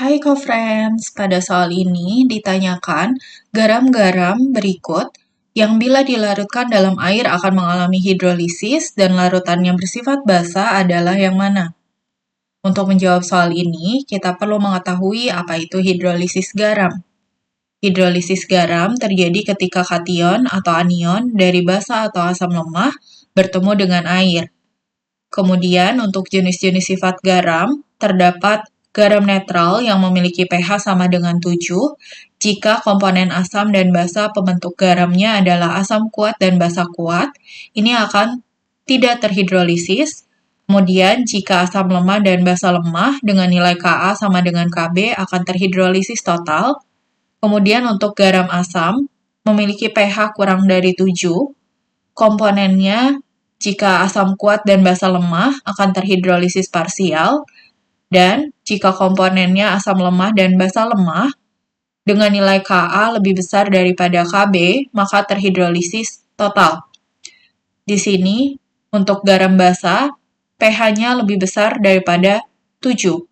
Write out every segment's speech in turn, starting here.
Hai co-friends, pada soal ini ditanyakan garam-garam berikut yang bila dilarutkan dalam air akan mengalami hidrolisis dan larutan yang bersifat basa adalah yang mana? Untuk menjawab soal ini, kita perlu mengetahui apa itu hidrolisis garam. Hidrolisis garam terjadi ketika kation atau anion dari basa atau asam lemah bertemu dengan air. Kemudian untuk jenis-jenis sifat garam, terdapat garam netral yang memiliki pH sama dengan 7 jika komponen asam dan basa pembentuk garamnya adalah asam kuat dan basa kuat, ini akan tidak terhidrolisis. Kemudian jika asam lemah dan basa lemah dengan nilai Ka sama dengan Kb akan terhidrolisis total. Kemudian untuk garam asam memiliki pH kurang dari 7, komponennya jika asam kuat dan basa lemah akan terhidrolisis parsial, dan jika komponennya asam lemah dan basa lemah dengan nilai Ka lebih besar daripada Kb, maka terhidrolisis total. Di sini, untuk garam basa, pH-nya lebih besar daripada 7.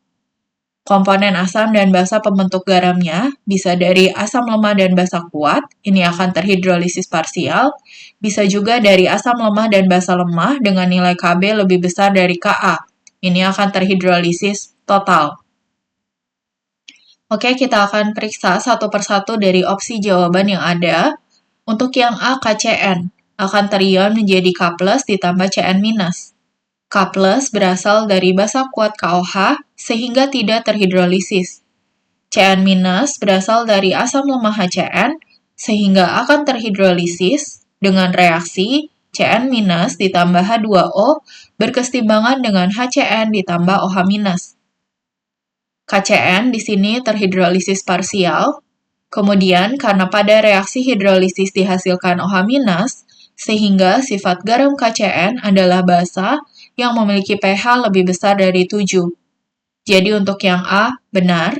Komponen asam dan basa pembentuk garamnya bisa dari asam lemah dan basa kuat, ini akan terhidrolisis parsial, bisa juga dari asam lemah dan basa lemah dengan nilai Kb lebih besar dari Ka, ini akan terhidrolisis total. Oke, kita akan periksa satu persatu dari opsi jawaban yang ada. Untuk yang A, KCN, akan terion menjadi K+ ditambah Cn-. K+ berasal dari basa kuat KOH sehingga tidak terhidrolisis. Cn- berasal dari asam lemah HCN sehingga akan terhidrolisis dengan reaksi Cn- ditambah H2O berkesetimbangan dengan HCN ditambah OH-. KCN di sini terhidrolisis parsial. Kemudian karena pada reaksi hidrolisis dihasilkan OH-, sehingga sifat garam KCN adalah basa yang memiliki pH lebih besar dari 7. Jadi untuk yang A, benar.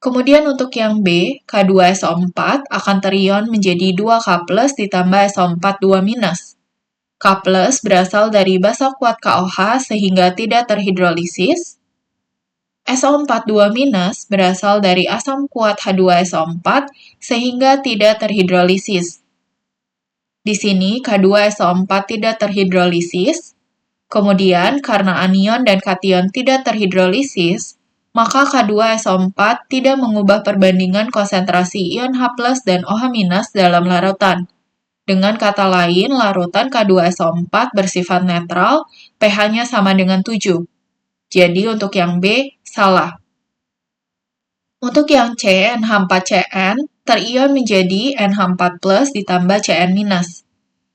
Kemudian untuk yang B, K2SO4 akan terion menjadi 2K+ ditambah SO4 2-. K+ berasal dari basa kuat KOH sehingga tidak terhidrolisis. SO4 2- berasal dari asam kuat H2SO4 sehingga tidak terhidrolisis. Di sini K2SO4 tidak terhidrolisis. Kemudian karena anion dan kation tidak terhidrolisis, maka K2SO4 tidak mengubah perbandingan konsentrasi ion H+ dan OH- dalam larutan. Dengan kata lain, larutan K2SO4 bersifat netral, pH-nya sama dengan 7. Jadi untuk yang B, salah. Untuk yang C, NH4Cn, terion menjadi NH4+ ditambah Cn-.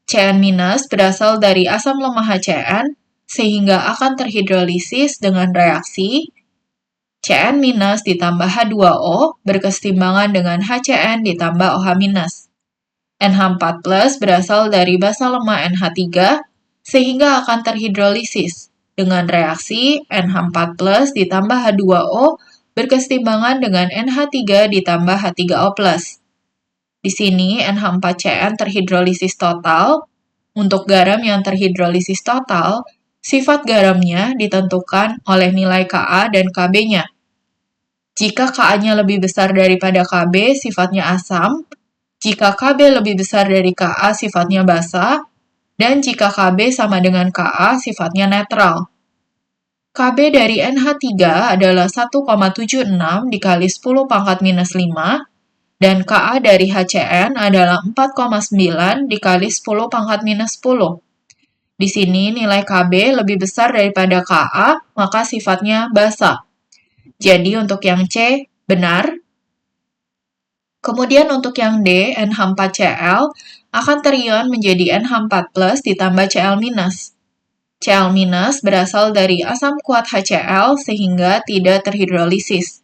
Cn- berasal dari asam lemah HCN, sehingga akan terhidrolisis dengan reaksi Cn- ditambah H2O berkesetimbangan dengan HCN ditambah OH-. NH4+ berasal dari basa lemah NH3, sehingga akan terhidrolisis dengan reaksi NH4+ ditambah H2O berkesetimbangan dengan NH3 ditambah H3O+. Di sini NH4Cn terhidrolisis total. Untuk garam yang terhidrolisis total, sifat garamnya ditentukan oleh nilai Ka dan Kb-nya. Jika Ka-nya lebih besar daripada Kb, sifatnya asam. Jika Kb lebih besar dari Ka, sifatnya basa. Dan jika Kb sama dengan Ka, sifatnya netral. Kb dari NH3 adalah 1,76 dikali 10⁻⁻⁵, dan Ka dari HCN adalah 4,9 dikali 10⁻⁻⁻. Di sini nilai Kb lebih besar daripada Ka, maka sifatnya basa. Jadi untuk yang C, benar. Kemudian untuk yang D, NH4Cl akan terion menjadi NH4+ ditambah Cl-. Cl- berasal dari asam kuat HCl sehingga tidak terhidrolisis.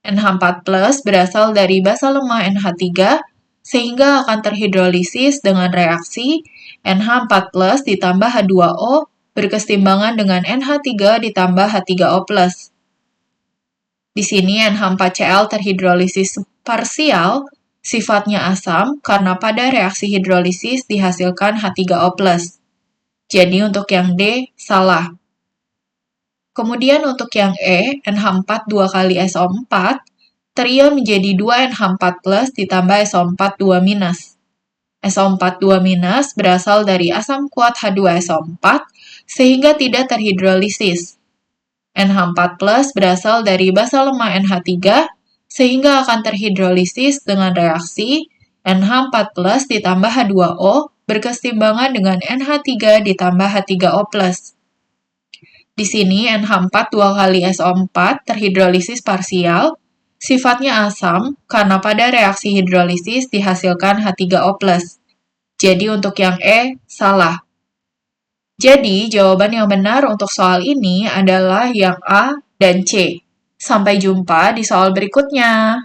NH4+ berasal dari basa lemah NH3 sehingga akan terhidrolisis dengan reaksi NH4+ ditambah H2O berkesetimbangan dengan NH3 ditambah H3O+. Di sini NH4Cl terhidrolisis parsial, sifatnya asam karena pada reaksi hidrolisis dihasilkan H3O+. Jadi untuk yang D, salah. Kemudian untuk yang E, NH4 2 kali SO4, terion menjadi 2NH4+ ditambah SO4 2 minus. SO4 2 minus berasal dari asam kuat H2SO4 sehingga tidak terhidrolisis. NH4+ berasal dari basa lemah NH3 sehingga akan terhidrolisis dengan reaksi NH4+ ditambah H2O berkesetimbangan dengan NH3 ditambah H3O+. Di sini NH4 2 kali SO4 terhidrolisis parsial, sifatnya asam karena pada reaksi hidrolisis dihasilkan H3O+. Jadi untuk yang E, salah. Jadi jawaban yang benar untuk soal ini adalah yang A dan C. Sampai jumpa di soal berikutnya.